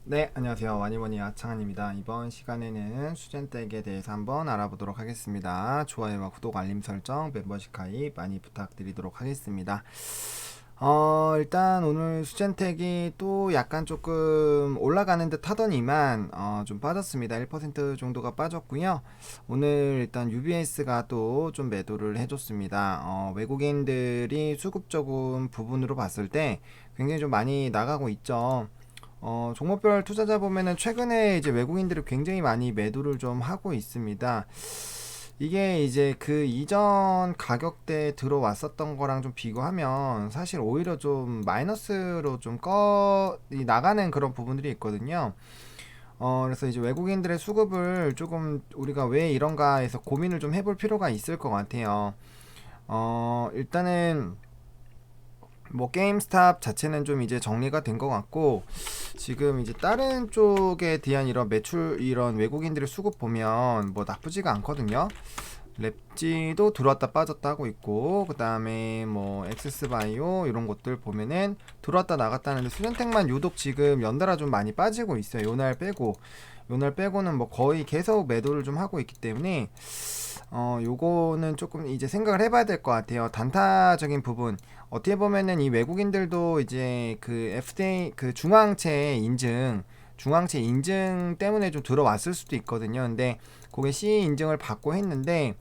네, 안녕하세요. 와니머니 아창한입니다. 이번 시간에는 수젠덱에 대해서 한번 알아보도록 하겠습니다. 좋아요와 구독, 알림 설정, 멤버십 가입 많이 부탁드리도록 하겠습니다. 일단 오늘 수젠텍이 또 약간 조금 올라가는 듯 하더니만 좀 빠졌습니다. 1% 정도가 빠졌고요. 오늘 일단 UBS가 또 좀 매도를 해줬습니다. 외국인들이 수급 적은 부분으로 봤을 때 굉장히 좀 많이 나가고 있죠. 종목별 투자자 보면은 최근에 이제 외국인들이 굉장히 많이 매도를 좀 하고 있습니다. 이게 이제 그 이전 가격대 들어왔었던 거랑 좀 비교하면 사실 오히려 좀 마이너스로 좀 나가는 그런 부분들이 있거든요. 그래서 이제 외국인들의 수급을 조금 우리가 왜 이런가 해서 고민을 좀 해볼 필요가 있을 것 같아요. 일단은 뭐 게임스탑 자체는 좀 이제 정리가 된 것 같고, 지금 이제 다른 쪽에 대한 이런 매출, 이런 외국인들의 수급 보면 뭐 나쁘지가 않거든요. 랩지도 들어왔다 빠졌다 하고 있고, 그 다음에 뭐 엑세스바이오 이런 것들 보면은 들어왔다 나갔다 하는데, 수련택만 유독 지금 연달아 좀 많이 빠지고 있어요. 요날 빼고는 뭐 거의 계속 매도를 좀 하고 있기 때문에 요거는 조금 이제 생각을 해봐야 될 것 같아요. 단타적인 부분. 어떻게 보면은 이 외국인들도 이제 그 FDA, 그 중앙체 인증 때문에 좀 들어왔을 수도 있거든요. 근데 그게 C 인증을 받고 했는데,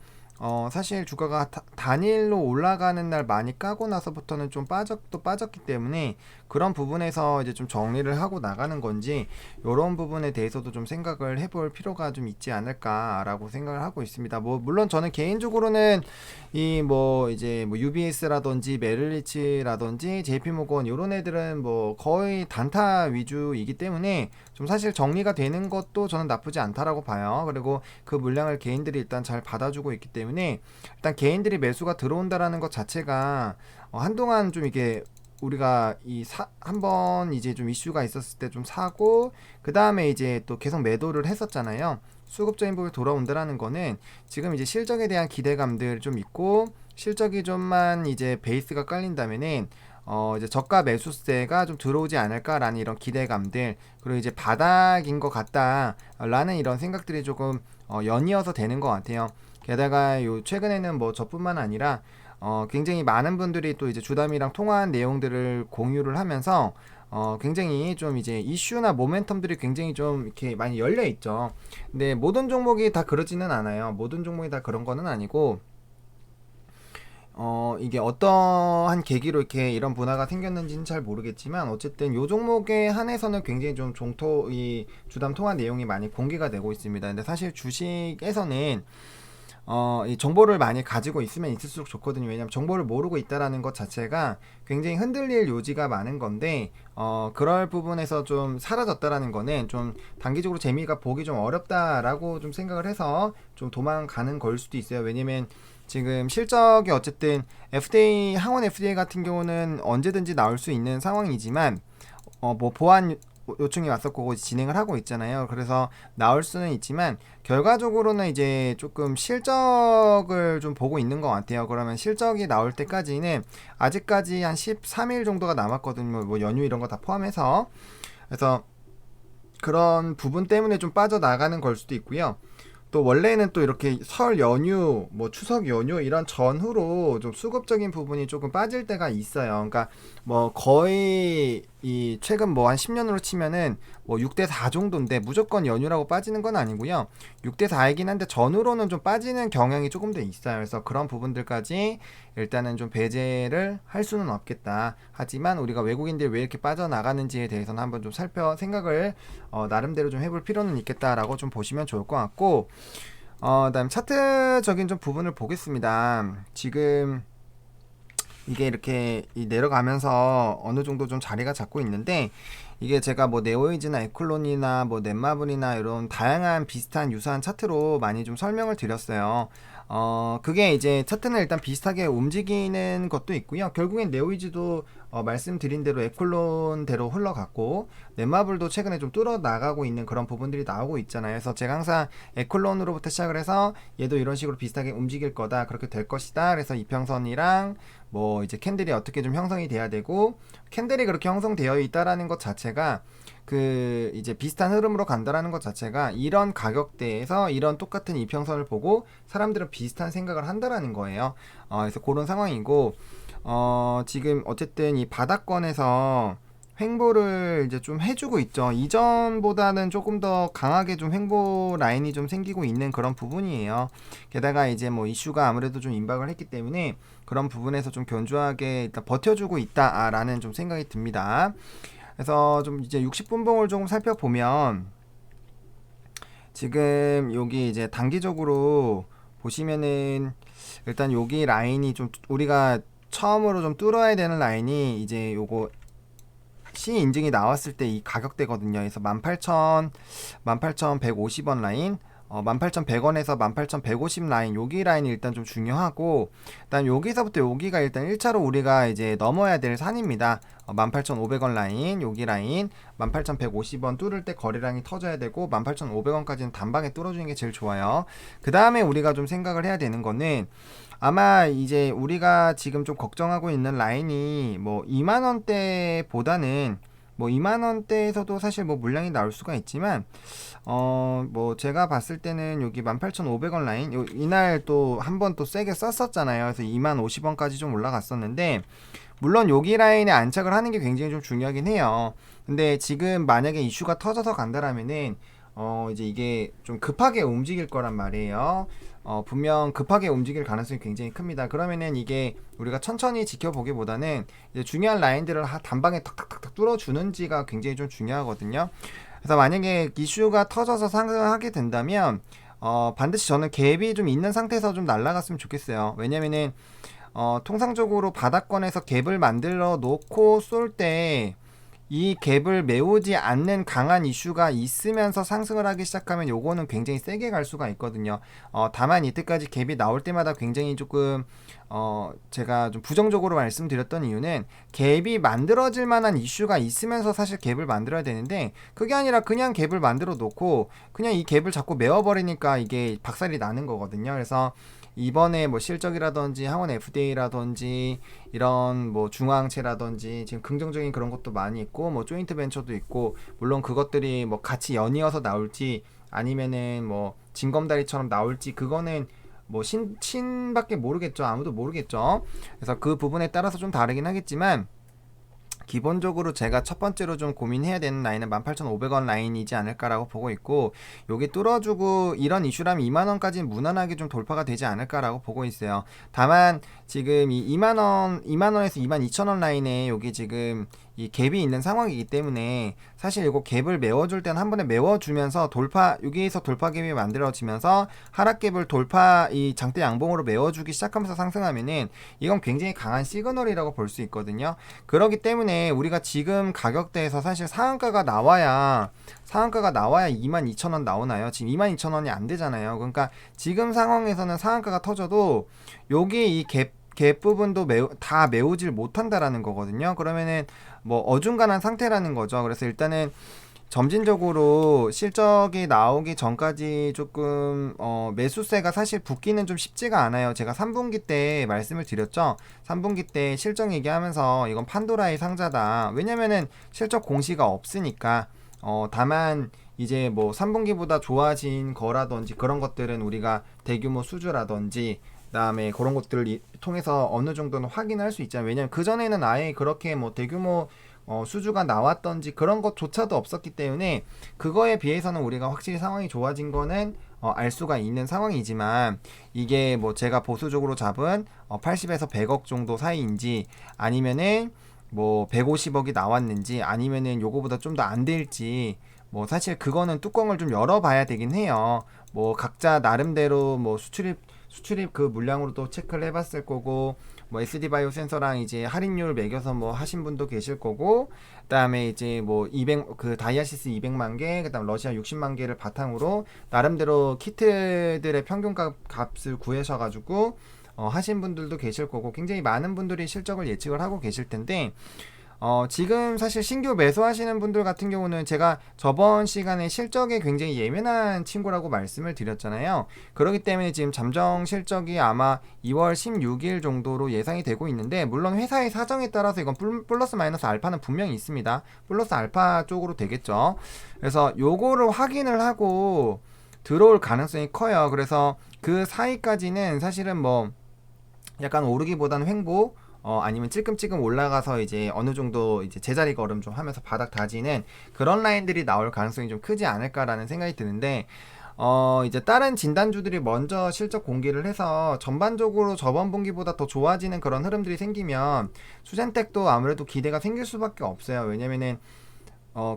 사실 주가가 단일로 올라가는 날 많이 까고 나서부터는 좀 빠졌기 때문에 그런 부분에서 이제 좀 정리를 하고 나가는 건지, 이런 부분에 대해서도 좀 생각을 해볼 필요가 좀 있지 않을까라고 생각을 하고 있습니다. 뭐 물론 저는 개인적으로는 이 뭐 이제 뭐 UBS라든지 메릴리치라든지 JP모건 이런 애들은 뭐 거의 단타 위주이기 때문에 좀 사실 정리가 되는 것도 저는 나쁘지 않다라고 봐요. 그리고 그 물량을 개인들이 일단 잘 받아주고 있기 때문에 일단 개인들이 매수가 들어온다라는 것 자체가 한동안 좀 이게 우리가 한번 이제 좀 이슈가 있었을 때 좀 사고, 그 다음에 이제 또 계속 매도를 했었잖아요. 수급적인 부분이 돌아온다라는 거는 지금 이제 실적에 대한 기대감들 좀 있고, 실적이 좀만 이제 베이스가 깔린다면은 이제 저가 매수세가 좀 들어오지 않을까라는 이런 기대감들, 그리고 이제 바닥인 것 같다라는 이런 생각들이 조금 연이어서 되는 것 같아요. 게다가 요 최근에는 뭐 저뿐만 아니라 굉장히 많은 분들이 또 이제 주담이랑 통화한 내용들을 공유를 하면서 굉장히 좀 이제 이슈나 모멘텀들이 굉장히 좀 이렇게 많이 열려 있죠. 근데 모든 종목이 다 그러지는 않아요. 모든 종목이 다 그런 거는 아니고, 이게 어떠한 계기로 이렇게 이런 분화가 생겼는지는 잘 모르겠지만, 어쨌든 요 종목에 한해서는 굉장히 좀 이 주담 통화 내용이 많이 공개가 되고 있습니다. 근데 사실 주식에서는 이 정보를 많이 가지고 있으면 있을수록 좋거든요. 왜냐하면 정보를 모르고 있다라는 것 자체가 굉장히 흔들릴 요지가 많은 건데, 그럴 부분에서 좀 사라졌다라는 거는 좀 단기적으로 재미가 보기 좀 어렵다라고 좀 생각을 해서 좀 도망가는 걸 수도 있어요. 왜냐면 지금 실적이 어쨌든 항원 FDA 같은 경우는 언제든지 나올 수 있는 상황이지만, 뭐 보안 요청이 왔었고 진행을 하고 있잖아요. 그래서 나올 수는 있지만 결과적으로는 이제 조금 실적을 좀 보고 있는 것 같아요. 그러면 실적이 나올 때까지는 아직까지 한 13일 정도가 남았거든요. 뭐 연휴 이런 거 다 포함해서. 그래서 그런 부분 때문에 좀 빠져나가는 걸 수도 있고요. 또 원래는 또 이렇게 설 연휴, 뭐 추석 연휴 이런 전후로 좀 수급적인 부분이 조금 빠질 때가 있어요. 그러니까 뭐 거의 이 최근 뭐 한 10년으로 치면은 뭐 6대 4 정도인데 무조건 연휴라고 빠지는 건 아니고요. 6대 4이긴 한데 전후로는 좀 빠지는 경향이 조금 더 있어요. 그래서 그런 부분들까지 일단은 좀 배제를 할 수는 없겠다. 하지만 우리가 외국인들이 왜 이렇게 빠져나가는지에 대해서는 한번 좀 생각을 나름대로 좀 해볼 필요는 있겠다라고 좀 보시면 좋을 것 같고, 그다음 차트적인 좀 부분을 보겠습니다. 지금 이게 이렇게 내려가면서 어느 정도 좀 자리가 잡고 있는데, 이게 제가 뭐 네오이즈나 에클론이나 뭐 넷마블이나 이런 다양한 비슷한 유사한 차트로 많이 좀 설명을 드렸어요. 그게 이제 차트는 일단 비슷하게 움직이는 것도 있고요. 결국엔 네오이즈도 말씀드린 대로 에콜론대로 흘러갔고 넷마블도 최근에 좀 뚫어 나가고 있는 그런 부분들이 나오고 있잖아요. 그래서 제가 항상 에콜론으로부터 시작을 해서 얘도 이런 식으로 비슷하게 움직일 거다, 그렇게 될 것이다. 그래서 이평선이랑 뭐 이제 캔들이 어떻게 좀 형성이 돼야 되고, 캔들이 그렇게 형성되어 있다라는 것 자체가 그 이제 비슷한 흐름으로 간다라는 것 자체가 이런 가격대에서 이런 똑같은 이평선을 보고 사람들은 비슷한 생각을 한다라는 거예요. 그래서 그런 상황이고, 지금 어쨌든 이 바닥권에서 횡보를 이제 좀 해주고 있죠. 이전보다는 조금 더 강하게 좀 횡보 라인이 좀 생기고 있는 그런 부분이에요. 게다가 이제 뭐 이슈가 아무래도 좀 임박을 했기 때문에 그런 부분에서 좀 견조하게 일단 버텨주고 있다라는 좀 생각이 듭니다. 그래서 좀 이제 60분봉을 조금 살펴보면 지금 여기 이제 단기적으로 보시면은 일단 여기 라인이 좀 우리가 처음으로 좀 뚫어야 되는 라인이 이제 요거 C 인증이 나왔을 때 이 가격대거든요. 그래서 18,150원 라인, 18,100원에서 18,150 라인, 여기 라인이 일단 좀 중요하고, 일단 여기서부터 여기가 일단 1차로 우리가 이제 넘어야 될 산입니다. 18,500원 라인, 여기 라인, 18,150원 뚫을 때 거래량이 터져야 되고, 18,500원까지는 단방에 뚫어주는 게 제일 좋아요. 그 다음에 우리가 좀 생각을 해야 되는 거는, 아마 이제 우리가 지금 좀 걱정하고 있는 라인이 뭐 2만원대보다는 뭐 2만원대에서도 사실 뭐 물량이 나올 수가 있지만, 뭐 제가 봤을 때는 여기 18,500원 라인, 이날 또 한 번 또 세게 썼었잖아요. 그래서 2만 50원까지 좀 올라갔었는데, 물론 여기 라인에 안착을 하는 게 굉장히 좀 중요하긴 해요. 근데 지금 만약에 이슈가 터져서 간다라면은 이제 이게 좀 급하게 움직일 거란 말이에요. 분명 급하게 움직일 가능성이 굉장히 큽니다. 그러면은 이게 우리가 천천히 지켜보기보다는 이제 중요한 라인들을 단방에 탁탁탁탁 뚫어주는지가 굉장히 좀 중요하거든요. 그래서 만약에 이슈가 터져서 상승하게 된다면 반드시 저는 갭이 좀 있는 상태에서 좀 날아갔으면 좋겠어요. 왜냐면은 통상적으로 바닥권에서 갭을 만들어 놓고 쏠 때 이 갭을 메우지 않는 강한 이슈가 있으면서 상승을 하기 시작하면 요거는 굉장히 세게 갈 수가 있거든요. 다만 이때까지 갭이 나올 때마다 굉장히 조금 제가 좀 부정적으로 말씀드렸던 이유는 갭이 만들어질 만한 이슈가 있으면서 사실 갭을 만들어야 되는데, 그게 아니라 그냥 갭을 만들어 놓고 그냥 이 갭을 자꾸 메워버리니까 이게 박살이 나는 거거든요. 그래서 이번에 뭐 실적이라든지 항원 FDA라든지 이런 뭐 중앙체라든지 지금 긍정적인 그런 것도 많이 있고, 뭐 조인트 벤처도 있고, 물론 그것들이 뭐 같이 연이어서 나올지 아니면은 뭐 징검다리처럼 나올지 그거는 뭐 신밖에 모르겠죠. 아무도 모르겠죠. 그래서 그 부분에 따라서 좀 다르긴 하겠지만, 기본적으로 제가 첫 번째로 좀 고민해야 되는 라인은 18,500원 라인이지 않을까라고 보고 있고, 여기 뚫어주고 이런 이슈라면 2만원까지는 무난하게 좀 돌파가 되지 않을까라고 보고 있어요. 다만 지금 이 2만원에서 22,000원 라인에 여기 지금 이 갭이 있는 상황이기 때문에 사실 이거 갭을 메워줄 때는 한 번에 메워주면서 여기에서 돌파 갭이 만들어지면서 하락 갭을 이 장대 양봉으로 메워주기 시작하면서 상승하면은 이건 굉장히 강한 시그널이라고 볼 수 있거든요. 그렇기 때문에 우리가 지금 가격대에서 사실 상한가가 나와야 22,000원 나오나요? 지금 22,000원이 안 되잖아요. 그러니까 지금 상황에서는 상한가가 터져도 여기 이 갭 부분도 다 메우질 못한다라는 거거든요. 그러면은 뭐 어중간한 상태라는 거죠. 그래서 일단은 점진적으로 실적이 나오기 전까지 조금 매수세가 사실 붙기는 좀 쉽지가 않아요. 제가 3분기 때 말씀을 드렸죠. 3분기 때 실적 얘기하면서 이건 판도라의 상자다. 왜냐면은 실적 공시가 없으니까. 다만 이제 뭐 3분기보다 좋아진 거라든지 그런 것들은 우리가 대규모 수주라든지 그다음에 그런 것들을 통해서 어느 정도는 확인할 수 있잖아요. 왜냐면 그전에는 아예 그렇게 뭐 대규모 수주가 나왔던지 그런 것조차도 없었기 때문에 그거에 비해서는 우리가 확실히 상황이 좋아진 거는 알 수가 있는 상황이지만, 이게 뭐 제가 보수적으로 잡은 80에서 100억 정도 사이인지 아니면은 뭐 150억이 나왔는지 아니면은 요거보다 좀 더 안 될지, 뭐 사실 그거는 뚜껑을 좀 열어봐야 되긴 해요. 뭐 각자 나름대로 뭐 수출입 그 물량으로도 체크를 해봤을 거고, 뭐 SD 바이오 센서랑 이제 할인율 매겨서 뭐 하신 분도 계실 거고, 그다음에 이제 뭐 그 다이아시스 200만 개, 그다음 러시아 60만 개를 바탕으로 나름대로 키트들의 평균 값을 구하셔가지고 하신 분들도 계실 거고 굉장히 많은 분들이 실적을 예측을 하고 계실 텐데 지금 사실 신규 매수하시는 분들 같은 경우는 제가 저번 시간에 실적에 굉장히 예민한 친구라고 말씀을 드렸잖아요. 그렇기 때문에 지금 잠정 실적이 아마 2월 16일 정도로 예상이 되고 있는데, 물론 회사의 사정에 따라서 이건 플러스 마이너스 알파는 분명히 있습니다. 플러스 알파 쪽으로 되겠죠. 그래서 요거를 확인을 하고 들어올 가능성이 커요. 그래서 그 사이까지는 사실은 뭐 약간 오르기보다는 횡보, 아니면 찔끔찔끔 올라가서 이제 어느 정도 이제 제자리 걸음 좀 하면서 바닥 다지는 그런 라인들이 나올 가능성이 좀 크지 않을까라는 생각이 드는데, 이제 다른 진단주들이 먼저 실적 공개를 해서 전반적으로 저번 분기보다 더 좋아지는 그런 흐름들이 생기면 수젠텍도 아무래도 기대가 생길 수밖에 없어요. 왜냐면은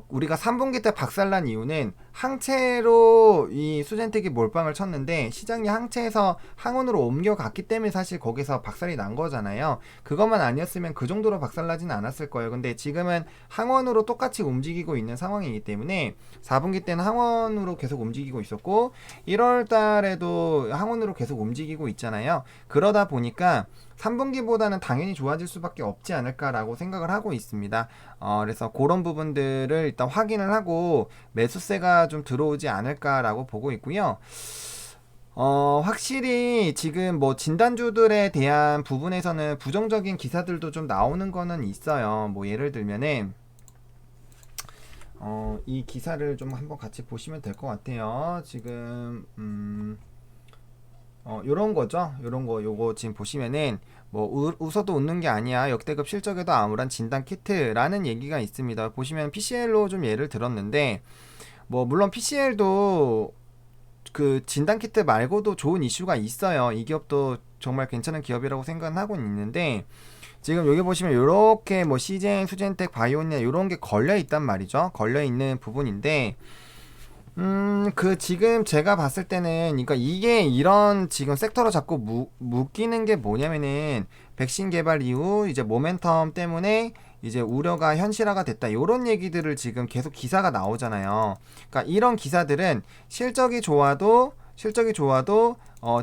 우리가 3분기 때 박살난 이유는 항체로 이 수젠텍이 몰빵을 쳤는데 시장이 항체에서 항원으로 옮겨갔기 때문에 사실 거기서 박살이 난 거잖아요. 그것만 아니었으면 그 정도로 박살나진 않았을 거예요. 근데 지금은 항원으로 똑같이 움직이고 있는 상황이기 때문에 4분기 때는 항원으로 계속 움직이고 있었고 1월 달에도 항원으로 계속 움직이고 있잖아요. 그러다 보니까 3분기보다는 당연히 좋아질 수밖에 없지 않을까라고 생각을 하고 있습니다. 그래서 그런 부분들을 일단 확인을 하고 매수세가 좀 들어오지 않을까라고 보고 있고요. 확실히 지금 뭐 진단주들에 대한 부분에서는 부정적인 기사들도 좀 나오는 거는 있어요. 뭐 예를 들면은 이 기사를 좀 한번 같이 보시면 될 것 같아요. 지금 요런 거죠. 요거 지금 보시면은 뭐 웃어도 웃는 게 아니야, 역대급 실적에도 암울한 진단 키트라는 얘기가 있습니다. 보시면 PCL로 좀 예를 들었는데, 뭐 물론 PCL도 그 진단 키트 말고도 좋은 이슈가 있어요. 이 기업도 정말 괜찮은 기업이라고 생각은 하고 있는데, 지금 여기 보시면 이렇게 뭐 CJ, 수젠텍, 바이오니아 이런 게 걸려 있단 말이죠. 걸려 있는 부분인데, 그 지금 제가 봤을 때는, 그러니까 이게 이런 지금 섹터로 자꾸 묶이는 게 뭐냐면은 백신 개발 이후 이제 모멘텀 때문에 이제 우려가 현실화가 됐다, 요런 얘기들을 지금 계속 기사가 나오잖아요. 그러니까 이런 기사들은 실적이 좋아도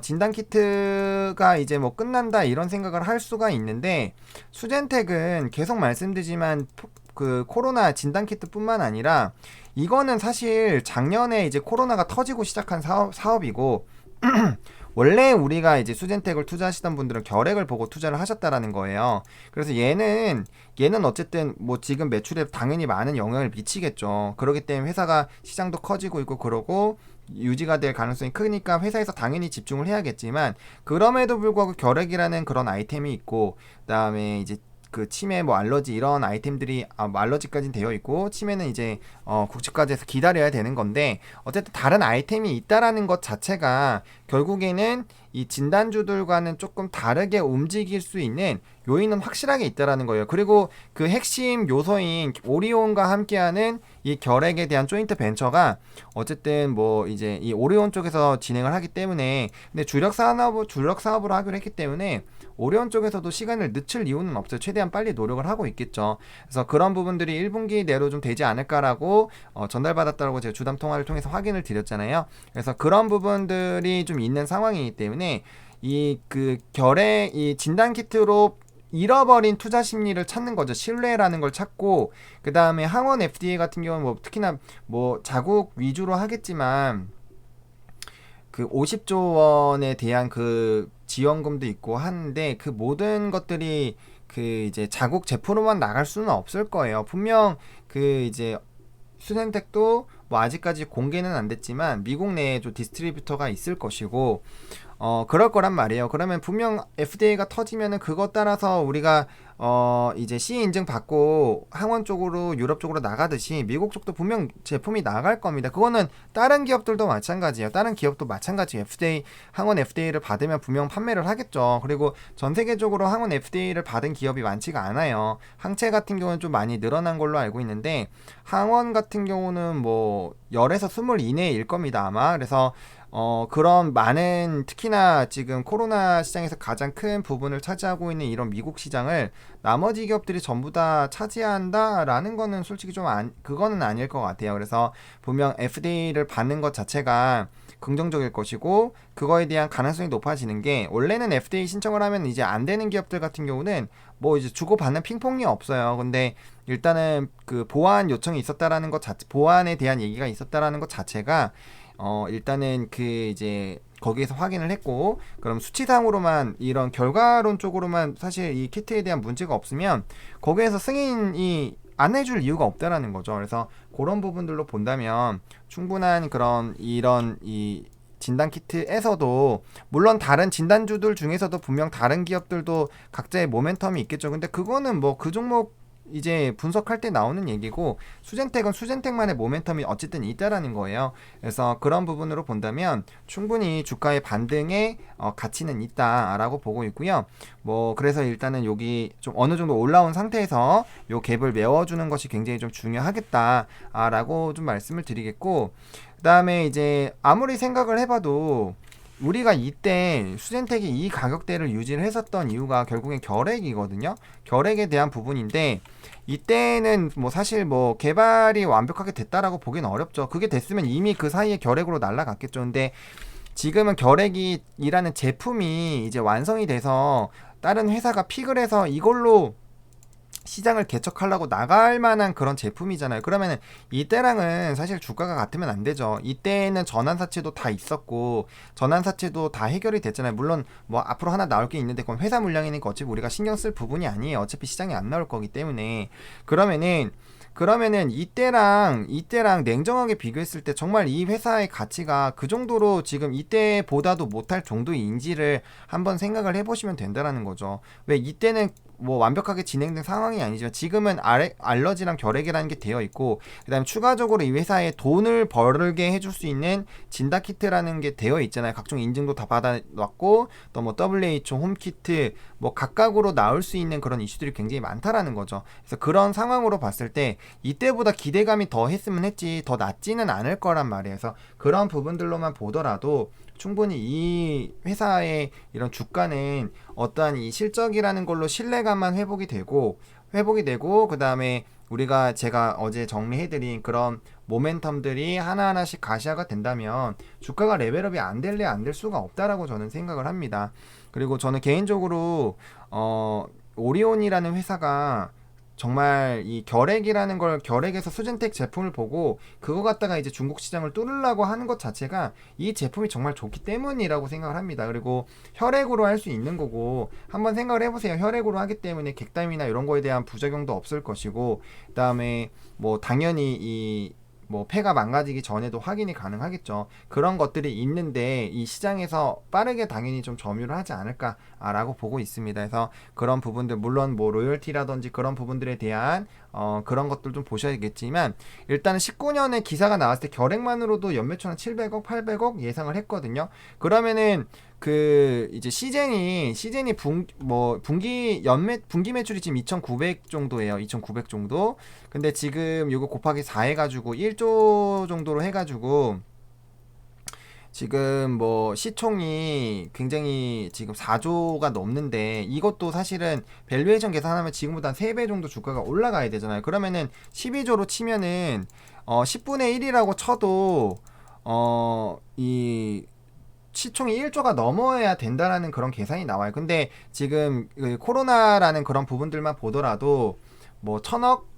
진단 키트가 이제 뭐 끝난다 이런 생각을 할 수가 있는데, 수젠텍은 계속 말씀드리지만 그 코로나 진단 키트뿐만 아니라 이거는 사실 작년에 이제 코로나가 터지고 시작한 사업이고 원래 우리가 이제 수젠텍을 투자하시던 분들은 결액을 보고 투자를 하셨다라는 거예요. 그래서 얘는 어쨌든 뭐 지금 매출에 당연히 많은 영향을 미치겠죠. 그렇기 때문에 회사가 시장도 커지고 있고 그러고 유지가 될 가능성이 크니까 회사에서 당연히 집중을 해야겠지만, 그럼에도 불구하고 결핵이라는 그런 아이템이 있고, 그다음에 이제 그 치매, 뭐 알러지 이런 아이템들이 뭐 알러지까지는 되어 있고 치매는 이제 국치까지 해서 기다려야 되는 건데, 어쨌든 다른 아이템이 있다라는 것 자체가 결국에는 이 진단주들과는 조금 다르게 움직일 수 있는 요인은 확실하게 있다라는 거예요. 그리고 그 핵심 요소인 오리온과 함께하는 이 결핵에 대한 조인트 벤처가 어쨌든 뭐 이제 이 오리온 쪽에서 진행을 하기 때문에, 근데 주력 사업으로 하기로 했기 때문에 오리온 쪽에서도 시간을 늦출 이유는 없어요. 최대한 빨리 노력을 하고 있겠죠. 그래서 그런 부분들이 1분기 내로 좀 되지 않을까라고 전달받았다고 제가 주담 통화를 통해서 확인을 드렸잖아요. 그래서 그런 부분들이 좀 있는 상황이기 때문에 이 진단 키트로 잃어버린 투자 심리를 찾는 거죠. 신뢰라는 걸 찾고, 그 다음에 항원 FDA 같은 경우는 뭐 특히나 뭐 자국 위주로 하겠지만 그 50조 원에 대한 그 지원금도 있고 하는데, 그 모든 것들이 그 이제 자국 제품으로만 나갈 수는 없을 거예요. 분명 그 이제 수젠텍도 뭐 아직까지 공개는 안 됐지만 미국 내에 좀 디스트리뷰터가 있을 것이고 그럴 거란 말이에요. 그러면 분명 FDA가 터지면은 그것 따라서 우리가 이제 CE 인증 받고 항원 쪽으로 유럽 쪽으로 나가듯이 미국 쪽도 분명 제품이 나갈 겁니다. 그거는 다른 기업들도 마찬가지예요. 다른 기업도 마찬가지예요. 항원 FDA를 받으면 분명 판매를 하겠죠. 그리고 전 세계적으로 항원 FDA를 받은 기업이 많지가 않아요. 항체 같은 경우는 좀 많이 늘어난 걸로 알고 있는데, 항원 같은 경우는 뭐 10에서 20 이내일 겁니다, 아마. 그래서 그런 많은 특히나 지금 코로나 시장에서 가장 큰 부분을 차지하고 있는 이런 미국 시장을 나머지 기업들이 전부 다 차지한다라는 거는 솔직히 그거는 아닐 것 같아요. 그래서 분명 FDA를 받는 것 자체가 긍정적일 것이고 그거에 대한 가능성이 높아지는 게 원래는 FDA 신청을 하면 이제 안 되는 기업들 같은 경우는 뭐 이제 주고받는 핑퐁이 없어요. 근데 일단은 그 보안 요청이 있었다라는 것 자체, 보안에 대한 얘기가 있었다라는 것 자체가 일단은 그 이제 거기에서 확인을 했고 그럼 수치상으로만 이런 결과론 쪽으로만 사실 이 키트에 대한 문제가 없으면 거기에서 승인이 안 해줄 이유가 없다라는 거죠. 그래서 그런 부분들로 본다면 충분한 그런 이런 이 진단 키트에서도 물론 다른 진단주들 중에서도 분명 다른 기업들도 각자의 모멘텀이 있겠죠. 근데 그거는 뭐 그 종목 이제 분석할 때 나오는 얘기고 수젠텍은 수젠텍만의 모멘텀이 어쨌든 있다라는 거예요. 그래서 그런 부분으로 본다면 충분히 주가의 반등의 가치는 있다라고 보고 있고요. 뭐 그래서 일단은 여기 좀 어느 정도 올라온 상태에서 요 갭을 메워주는 것이 굉장히 좀 중요하겠다라고 좀 말씀을 드리겠고 그 다음에 이제 아무리 생각을 해봐도 우리가 이때 수젠텍이 이 가격대를 유지를 했었던 이유가 결국엔 결핵이거든요. 결핵에 대한 부분인데 이때는 뭐 사실 뭐 개발이 완벽하게 됐다라고 보기는 어렵죠. 그게 됐으면 이미 그 사이에 결핵으로 날아갔겠죠. 근데 지금은 결핵이라는 제품이 이제 완성이 돼서 다른 회사가 픽을 해서 이걸로 시장을 개척하려고 나갈 만한 그런 제품이잖아요. 그러면은 이때랑은 사실 주가가 같으면 안 되죠. 이때는 전환사채도 다 있었고 전환사채도 다 해결이 됐잖아요. 물론 뭐 앞으로 하나 나올 게 있는데 그건 회사 물량이니까 어차피 우리가 신경 쓸 부분이 아니에요. 어차피 시장에 안 나올 거기 때문에 그러면은 이때랑 냉정하게 비교했을 때 정말 이 회사의 가치가 그 정도로 지금 이때보다도 못할 정도의 인지를 한번 생각을 해보시면 된다라는 거죠. 왜 이때는 뭐 완벽하게 진행된 상황이 아니지만 지금은 알러지랑 결핵이라는 게 되어 있고 그다음에 추가적으로 이 회사에 돈을 벌게 해줄 수 있는 진단키트라는 게 되어 있잖아요. 각종 인증도 다 받아놨고 또 뭐 WHO 홈키트 뭐 각각으로 나올 수 있는 그런 이슈들이 굉장히 많다라는 거죠. 그래서 그런 상황으로 봤을 때 이때보다 기대감이 더 했으면 했지 더 낮지는 않을 거란 말이에요. 그래서 그런 부분들로만 보더라도 충분히 이 회사의 이런 주가는 어떠한 이 실적이라는 걸로 신뢰감만 회복이 되고 그 다음에 제가 어제 정리해드린 그런 모멘텀들이 하나하나씩 가시화가 된다면 주가가 레벨업이 안 될 수가 없다라고 저는 생각을 합니다. 그리고 저는 개인적으로 오리온이라는 회사가 정말 이 결핵에서 수젠텍 제품을 보고 그거 갖다가 이제 중국 시장을 뚫으려고 하는 것 자체가 이 제품이 정말 좋기 때문이라고 생각을 합니다. 그리고 혈액으로 할 수 있는 거고 한번 생각을 해보세요. 혈액으로 하기 때문에 객담이나 이런 거에 대한 부작용도 없을 것이고 그다음에 뭐 당연히 이 뭐 폐가 망가지기 전에도 확인이 가능하겠죠. 그런 것들이 있는데 이 시장에서 빠르게 당연히 좀 점유를 하지 않을까라고 보고 있습니다. 그래서 그런 부분들 물론 뭐 로열티라든지 그런 부분들에 대한 그런 것들 좀 보셔야겠지만 일단은 19년에 기사가 나왔을 때 결핵만으로도 연매출한 700억, 800억 예상을 했거든요. 그러면은 그 이제 시젠이 분기 매출이 지금 2,900 정도예요. 2,900 정도. 근데 지금 요거 곱하기 4 해가지고 1조 정도로 해가지고 지금 뭐 시총이 굉장히 지금 4조가 넘는데 이것도 사실은 밸류에이션 계산하면 지금보다 한 3배 정도 주가가 올라가야 되잖아요. 그러면은 12조로 치면은 10분의 1이라고 쳐도 이 시총이 1조가 넘어야 된다라는 그런 계산이 나와요. 근데 지금 그 코로나라는 그런 부분들만 보더라도 뭐 천억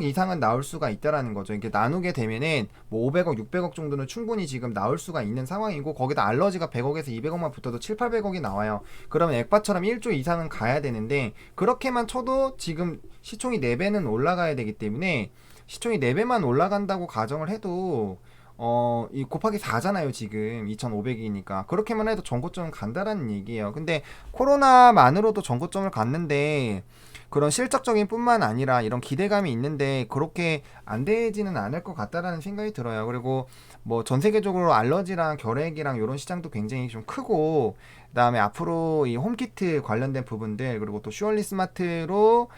이상은 나올 수가 있다라는 거죠. 이게 나누게 되면은 뭐 500억, 600억 정도는 충분히 지금 나올 수가 있는 상황이고 거기다 알러지가 100억에서 200억만 붙어도 7, 800억이 나와요. 그러면 액바처럼 1조 이상은 가야 되는데 그렇게만 쳐도 지금 시총이 4배는 올라가야 되기 때문에 시총이 4배만 올라간다고 가정을 해도 이 곱하기 4잖아요. 지금 2,500이니까 그렇게만 해도 전고점은 간다라는 얘기예요. 근데 코로나만으로도 전고점을 갔는데 그런 실적적인 뿐만 아니라 이런 기대감이 있는데 그렇게 안 되지는 않을 것 같다라는 생각이 들어요. 그리고 뭐 전 세계적으로 알러지랑 결핵이랑 이런 시장도 굉장히 좀 크고 그다음에 앞으로 이 홈키트 관련된 부분들 그리고 또 슈얼리 스마트로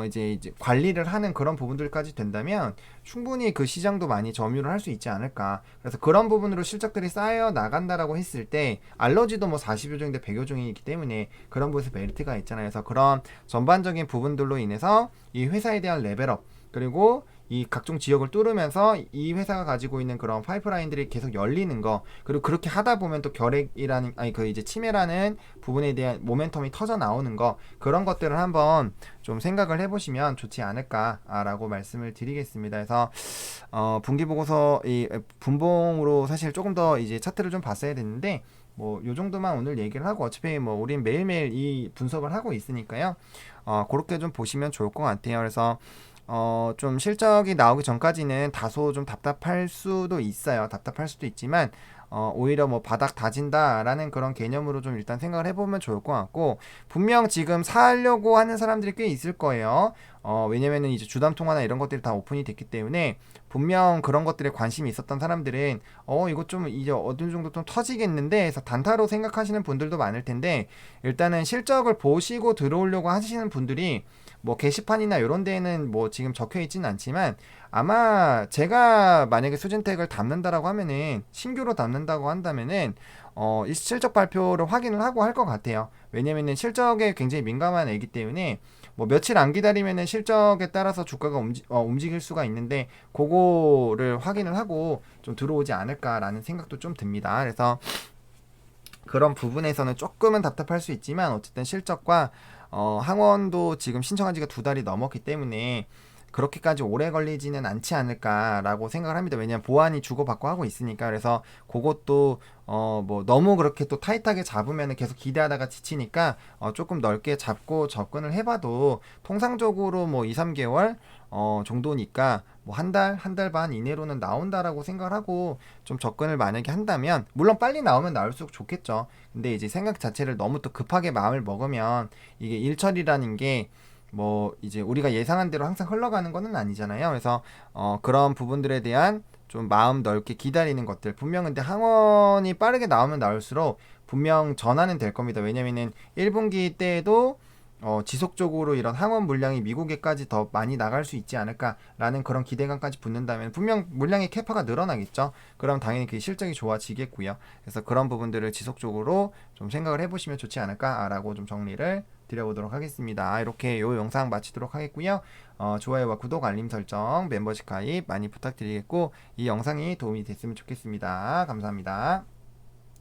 이제 관리를 하는 그런 부분들까지 된다면 충분히 그 시장도 많이 점유를 할 수 있지 않을까. 그래서 그런 부분으로 실적들이 쌓여 나간다라고 했을 때 알러지도 뭐 40여 종인데 100여 종이기 때문에 그런 부분에서 메리트가 있잖아요. 그래서 그런 전반적인 부분들로 인해서 이 회사에 대한 레벨업, 그리고 이 각종 지역을 뚫으면서 이 회사가 가지고 있는 그런 파이프라인들이 계속 열리는 거, 그리고 그렇게 하다 보면 또 결핵이라는, 아니 그 이제 치매라는 부분에 대한 모멘텀이 터져 나오는 거, 그런 것들을 한번 좀 생각을 해보시면 좋지 않을까라고 말씀을 드리겠습니다. 그래서 분기 보고서 이 분봉으로 사실 조금 더 이제 차트를 좀 봤어야 됐는데 뭐 요 정도만 오늘 얘기를 하고, 어차피 뭐 우린 매일매일 이 분석을 하고 있으니까요. 그렇게 좀 보시면 좋을 것 같아요. 그래서 좀 실적이 나오기 전까지는 다소 좀 답답할 수도 있어요. 답답할 수도 있지만 오히려 뭐 바닥 다진다라는 그런 개념으로 좀 일단 생각을 해보면 좋을 것 같고, 분명 지금 사려고 하는 사람들이 꽤 있을 거예요. 왜냐면은 이제 주담 통화나 이런 것들이 다 오픈이 됐기 때문에 분명 그런 것들에 관심이 있었던 사람들은 이거 좀 이제 어느 정도 좀 터지겠는데 해서 단타로 생각하시는 분들도 많을 텐데, 일단은 실적을 보시고 들어오려고 하시는 분들이 뭐 게시판이나 이런 데에는 뭐 지금 적혀 있지는 않지만, 아마 제가 만약에 수진텍을 담는다라고 하면은, 신규로 담는다고 한다면은 이 실적 발표를 확인을 하고 할 것 같아요. 왜냐면은 실적에 굉장히 민감한 애기 때문에 뭐 며칠 안 기다리면은 실적에 따라서 주가가 움직일 수가 있는데, 그거를 확인을 하고 좀 들어오지 않을까라는 생각도 좀 듭니다. 그래서 그런 부분에서는 조금은 답답할 수 있지만, 어쨌든 실적과 항원도 지금 신청한 지가 2달이 넘었기 때문에 그렇게까지 오래 걸리지는 않지 않을까라고 생각을 합니다. 왜냐면 보안이 주고받고 하고 있으니까. 그래서 그것도 뭐 너무 그렇게 또 타이트하게 잡으면 계속 기대하다가 지치니까 조금 넓게 잡고 접근을 해봐도 통상적으로 뭐 2, 3개월 정도니까 뭐 한 달 반 이내로는 나온다라고 생각을 하고 좀 접근을 만약에 한다면, 물론 빨리 나오면 나올수록 좋겠죠. 근데 이제 생각 자체를 너무 또 급하게 마음을 먹으면 이게 일처리라는 게 뭐 이제 우리가 예상한 대로 항상 흘러가는 거는 아니잖아요. 그래서 그런 부분들에 대한 좀 마음 넓게 기다리는 것들, 분명 근데 항원이 빠르게 나오면 나올수록 분명 전환은 될 겁니다. 왜냐면은 1분기 때에도 지속적으로 이런 항원 물량이 미국에까지 더 많이 나갈 수 있지 않을까라는 그런 기대감까지 붙는다면 분명 물량의 캐파가 늘어나겠죠. 그럼 당연히 그 실적이 좋아지겠고요. 그래서 그런 부분들을 지속적으로 좀 생각을 해보시면 좋지 않을까라고 좀 정리를 드려보도록 하겠습니다. 이렇게 요 영상 마치도록 하겠고요. 좋아요와 구독, 알림 설정, 멤버십 가입 많이 부탁드리겠고, 이 영상이 도움이 됐으면 좋겠습니다. 감사합니다.